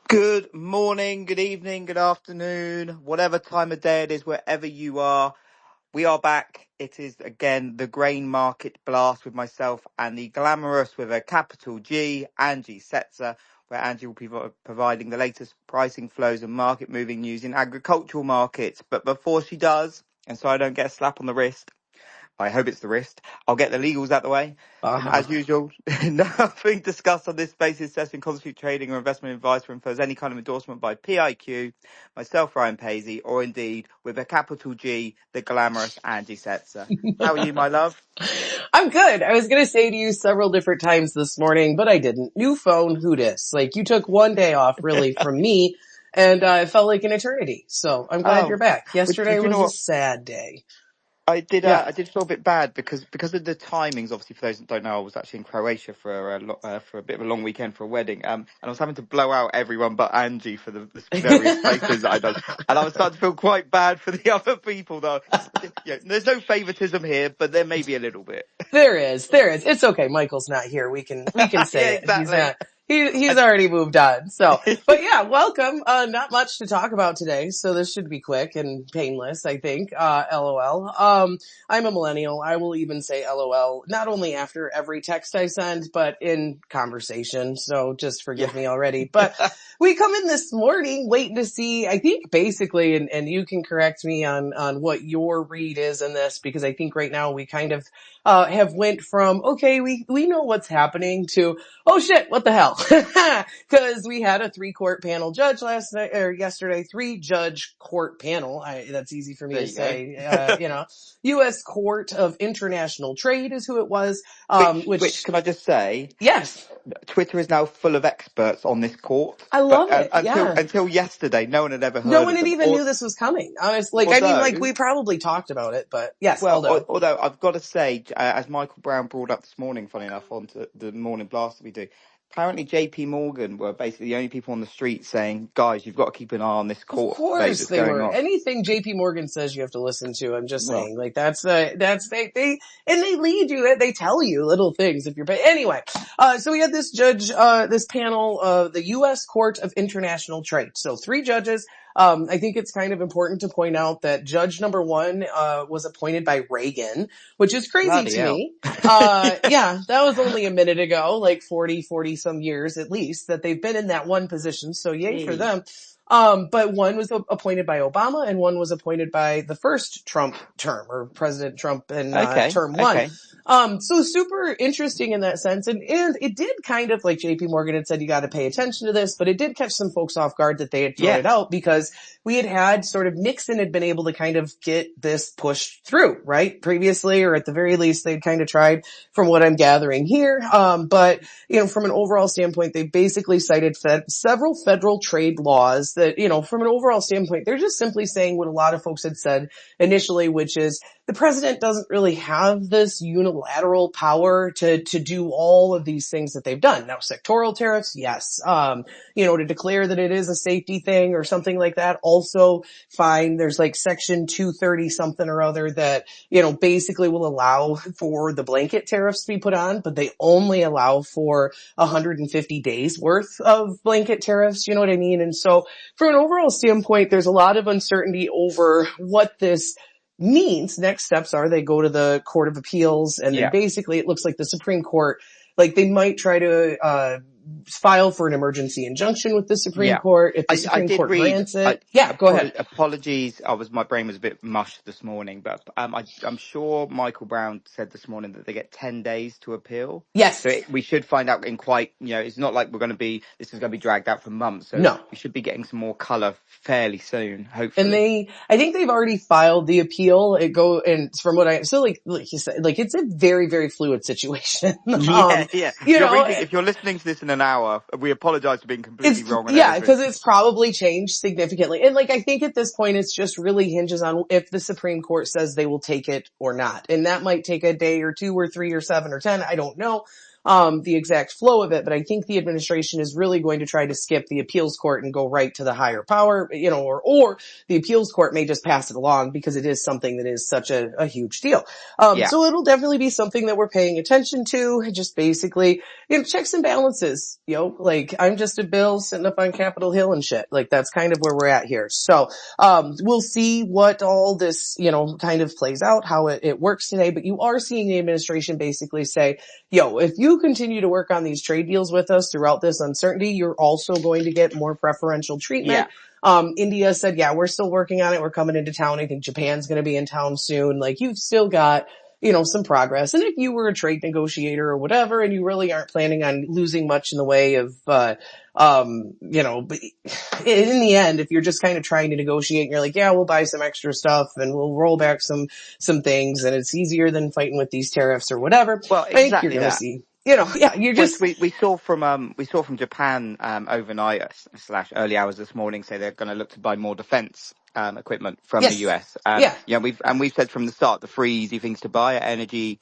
Good morning, good evening, good afternoon, whatever time of day it is, wherever you are. We are back. It is again the grain market blast with myself and the glamorous with a capital G, Angie Setzer, where Angie will be providing the latest pricing flows and market moving news in agricultural markets. But before she does, and so I don't get a slap on the wrist, I hope it's the wrist. I'll get the legals out the way. Uh-huh. As usual, nothing discussed on this basis session constitute trading or investment advice or infers any kind of endorsement by PIQ, myself, Ryan Paisley, or indeed with a capital G, the glamorous Angie Setzer. How are you, my love? I'm good. I was going to say to you several different times this morning, but I didn't. New phone, who dis? Like, you took one day off, really, from me, and it felt like an eternity. So I'm glad you're back. Yesterday But you know was a what? sad day. I did. Yeah. I did feel a bit bad because of the timings. Obviously, for those that don't know, I was actually in Croatia for a bit of a long weekend for a wedding. And I was having to blow out everyone but Angie for the various places that I done. And I was starting to feel quite bad for the other people, though. Yeah, there's no favoritism here, but there may be a little bit. There is. It's okay. Michael's not here. We can say Yeah, it. He's exactly. not. He's already moved on. So, but yeah, welcome. Not much to talk about today. So this should be quick and painless, I think. LOL. I'm a millennial. I will even say LOL, not only after every text I send, but in conversation. So just forgive me already. But we come in this morning waiting to see, I think basically, and you can correct me on what your read is in this, because I think right now we kind of have went from, okay, we know what's happening to, oh shit, what the hell? Cause we had a 3-court panel judge yesterday, 3-judge court panel. That's easy for me There to you say, go. U.S. Court of International Trade is who it was. Which can I just say? Yes, Twitter is now full of experts on this court, I but love it. Yeah. until yesterday, no one had ever No heard one of had them. even knew this was coming. I was like, Although, we probably talked about it, but yes, well, although. although I've got to say, as Michael Brown brought up this morning, funny enough, onto the morning blast that we do, apparently JP Morgan were basically the only people on the street saying, guys, you've got to keep an eye on this Of court debate course that's they going were. on. Anything JP Morgan says you have to listen to. I'm just Well, saying, like and they lead you, they tell you little things if you're anyway. So we had this this panel of the U.S. Court of International Trade. So 3 judges. I think it's kind of important to point out that judge number 1, was appointed by Reagan, which is crazy bloody to hell. me. Yeah, that was only a minute ago, like 40 some years at least that they've been in that one position. So yay for them. But one was appointed by Obama and one was appointed by the first Trump term, or President Trump in term 1. Okay. So super interesting in that sense. And it did kind of, like JP Morgan had said, you got to pay attention to this, but it did catch some folks off guard that they had thrown it out, because we had sort of Nixon had been able to kind of get this pushed through, right? Previously, or at the very least, they'd kind of tried, from what I'm gathering here. But, from an overall standpoint, they basically cited several federal trade laws that, from an overall standpoint, they're just simply saying what a lot of folks had said initially, which is the president doesn't really have this unilateral power to do all of these things that they've done. Now, sectoral tariffs, yes. To declare that it is a safety thing or something like that, also fine. There's like section 230 something or other that, basically will allow for the blanket tariffs to be put on, but they only allow for 150 days worth of blanket tariffs. You know what I mean? And so from an overall standpoint, there's a lot of uncertainty over what this means. Next steps are they go to the Court of Appeals, and then basically it looks like the Supreme Court, like they might try to file for an emergency injunction with the Supreme Court. If the Supreme Court grants it. Go ahead. Apologies. My brain was a bit mush this morning, but I'm sure Michael Brown said this morning that they get 10 days to appeal. Yes. So we should find out in quite, it's not like this is going to be dragged out for months. So no. We should be getting some more color fairly soon, hopefully. And I think they've already filed the appeal. And from what like you said, like it's a very, very fluid situation. If you're listening to this in an hour, we apologize for being completely wrong. Because it's probably changed significantly. And like, I think at this point, it's just really hinges on if the Supreme Court says they will take it or not. And that might take a day or 2 or 3 or 7 or 10. I don't know. the exact flow of it, but I think the administration is really going to try to skip the appeals court and go right to the higher power, or the appeals court may just pass it along because it is something that is such a huge deal. So it'll definitely be something that we're paying attention to, just basically, checks and balances, like I'm just a bill sitting up on Capitol Hill and shit. Like that's kind of where we're at here. So, we'll see what all this, kind of plays out, how it works today, but you are seeing the administration basically say, if you continue to work on these trade deals with us throughout this uncertainty, you're also going to get more preferential treatment. India said, yeah, we're still working on it. We're coming into town. I think Japan's going to be in town soon. Like you've still got, some progress. And if you were a trade negotiator or whatever, and you really aren't planning on losing much in the way of, but in the end, if you're just kind of trying to negotiate and you're like, yeah, we'll buy some extra stuff and we'll roll back some things and it's easier than fighting with these tariffs or whatever. Well, I think you're exactly going to that. see, you're just. We saw from Japan overnight slash early hours this morning say they're going to look to buy more defense equipment from the US. We've said from the start the three easy things to buy are energy,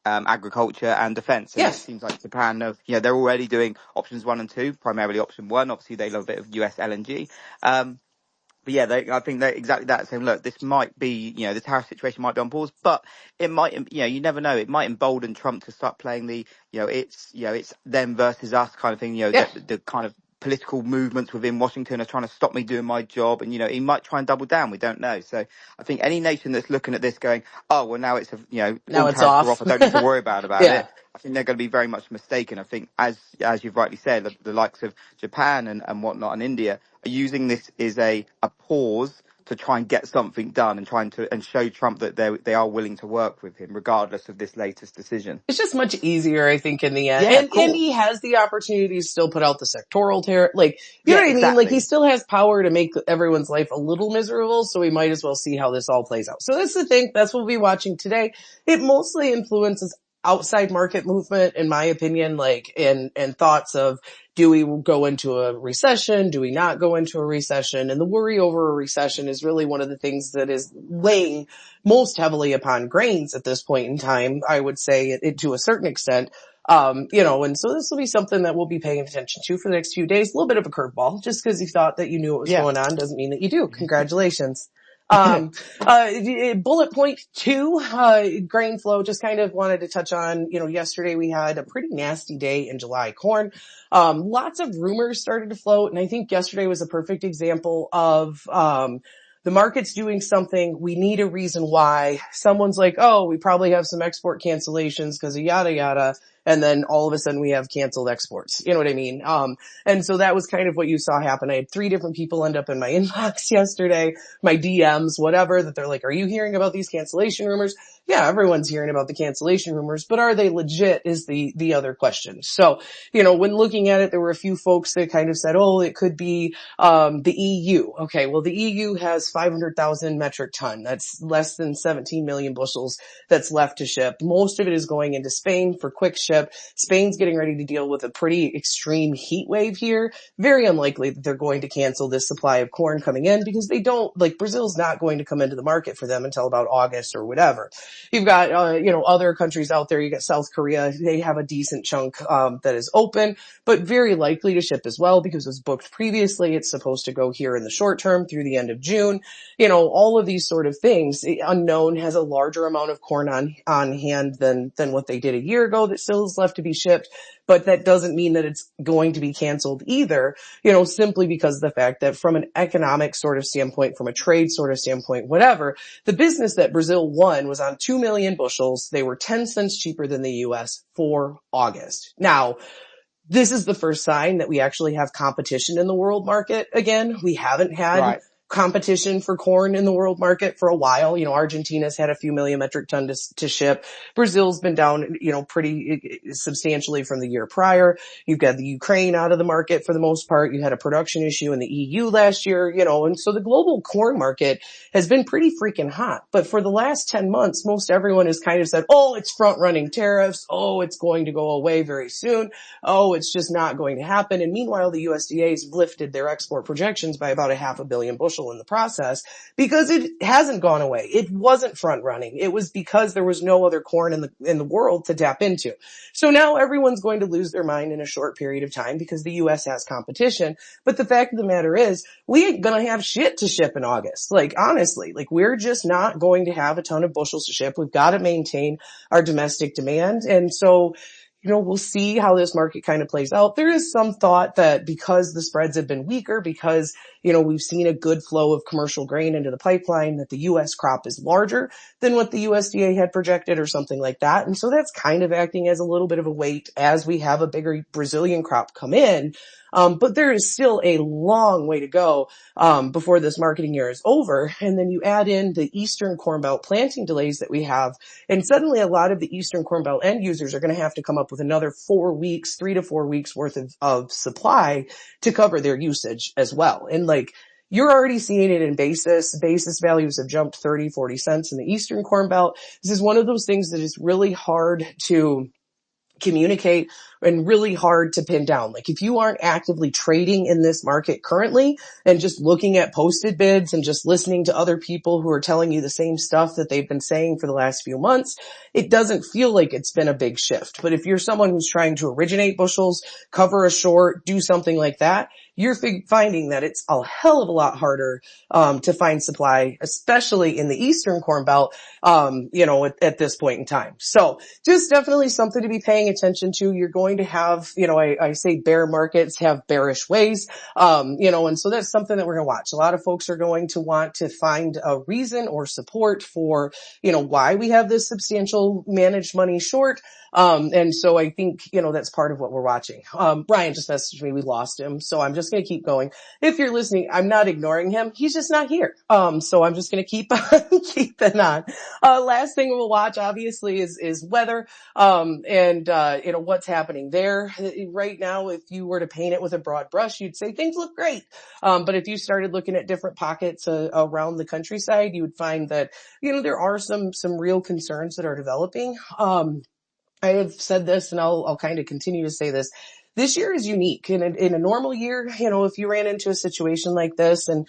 agriculture and defense. And it seems like Japan they're already doing options 1 and 2, primarily option 1. Obviously they love a bit of US LNG. But yeah, I think they're exactly that, saying, look, this might be, the tariff situation might be on pause, but it might, you never know. It might embolden Trump to start playing the, it's them versus us kind of thing, the kind of political movements within Washington are trying to stop me doing my job. And, he might try and double down. We don't know. So I think any nation that's looking at this going, oh, well, now it's, now all it's tariffs off. are off. I don't need to worry about it. I think they're going to be very much mistaken. I think, as you've rightly said, the likes of Japan and whatnot and India are using this as a pause to try and get something done and trying to show Trump that they are willing to work with him regardless of this latest decision. It's just much easier, I think, in the end. Yeah, and he has the opportunity to still put out the sectoral tariff. Like, you know what I mean? Like, he still has power to make everyone's life a little miserable, so we might as well see how this all plays out. So that's the thing. That's what we'll be watching today. It mostly influences outside market movement, in my opinion, like, and thoughts of, do we go into a recession? Do we not go into a recession? And the worry over a recession is really one of the things that is weighing most heavily upon grains at this point in time. I would say it to a certain extent. And so this will be something that we'll be paying attention to for the next few days. A little bit of a curveball. Just because you thought that you knew what was going on doesn't mean that you do. Congratulations. Bullet point 2, grain flow, just kind of wanted to touch on, yesterday we had a pretty nasty day in July corn. Lots of rumors started to float, and I think yesterday was a perfect example of, the market's doing something. We need a reason why. Someone's like, oh, we probably have some export cancellations because of yada yada. And then all of a sudden we have canceled exports. You know what I mean? And so that was kind of what you saw happen. I had 3 different people end up in my inbox yesterday, my DMs, whatever, that they're like, are you hearing about these cancellation rumors? Yeah, everyone's hearing about the cancellation rumors, but are they legit is the other question. So, when looking at it, there were a few folks that kind of said, oh, it could be, the EU. Okay. Well, the EU has 500,000 metric ton. That's less than 17 million bushels that's left to ship. Most of it is going into Spain for quick ship. Spain's getting ready to deal with a pretty extreme heat wave here. Very unlikely that they're going to cancel this supply of corn coming in because they don't, like, Brazil's not going to come into the market for them until about August or whatever. You've got, other countries out there. You got South Korea. They have a decent chunk, that is open, but very likely to ship as well because it was booked previously. It's supposed to go here in the short term through the end of June. All of these sort of things. Unknown has a larger amount of corn on hand than what they did a year ago that still is left to be shipped. But that doesn't mean that it's going to be canceled either, simply because of the fact that from an economic sort of standpoint, from a trade sort of standpoint, whatever, the business that Brazil won was on 2 million bushels. They were 10 cents cheaper than the US for August. Now, this is the first sign that we actually have competition in the world market again. We haven't had competition for corn in the world market for a while. Argentina's had a few million metric ton to ship. Brazil's been down, pretty substantially from the year prior. You've got the Ukraine out of the market for the most part. You had a production issue in the EU last year, and so the global corn market has been pretty freaking hot. But for the last 10 months, most everyone has kind of said, oh, it's front running tariffs. Oh, it's going to go away very soon. Oh, it's just not going to happen. And meanwhile, the USDA's lifted their export projections by about 500 million bushels bushel in the process, because it hasn't gone away. It wasn't front running. It was because there was no other corn in the world to tap into. So now everyone's going to lose their mind in a short period of time because the US has competition. But the fact of the matter is, we ain't gonna have shit to ship in August. Like, honestly, like, we're just not going to have a ton of bushels to ship. We've got to maintain our domestic demand. And so, we'll see how this market kind of plays out. There is some thought that because the spreads have been weaker, because, we've seen a good flow of commercial grain into the pipeline, that the U.S. crop is larger than what the USDA had projected or something like that. And so that's kind of acting as a little bit of a weight as we have a bigger Brazilian crop come in. But there is still a long way to go before this marketing year is over. And then you add in the Eastern Corn Belt planting delays that we have, and suddenly a lot of the Eastern Corn Belt end users are going to have to come up with another 4 weeks, 3 to 4 weeks worth of supply to cover their usage as well. And like, you're already seeing it in basis. Basis values have jumped 30, 40 cents in the Eastern Corn Belt. This is one of those things that is really hard to communicate and really hard to pin down. Like, if you aren't actively trading in this market currently and just looking at posted bids and just listening to other people who are telling you the same stuff that they've been saying for the last few months, it doesn't feel like it's been a big shift. But if you're someone who's trying to originate bushels, cover a short, do something like that, you're finding that it's a hell of a lot harder to find supply, especially in the Eastern Corn Belt, at this point in time. So just definitely something to be paying attention to. You're going to have, I say bear markets have bearish ways, and so that's something that we're going to watch. A lot of folks are going to want to find a reason or support for, why we have this substantial managed money short. And so I think, that's part of what we're watching. Brian just messaged me. We lost him. So I'm just going to keep going. If you're listening, I'm not ignoring him. He's just not here. So I'm just going to keep keeping on. Last thing we'll watch obviously is weather. And what's happening there right now. If you were to paint it with a broad brush, you'd say things look great. But if you started looking at different pockets around the countryside, you would find that, there are some real concerns that are developing. I have said this, and I'll kind of continue to say this. This year is unique. In a normal year, if you ran into a situation like this, and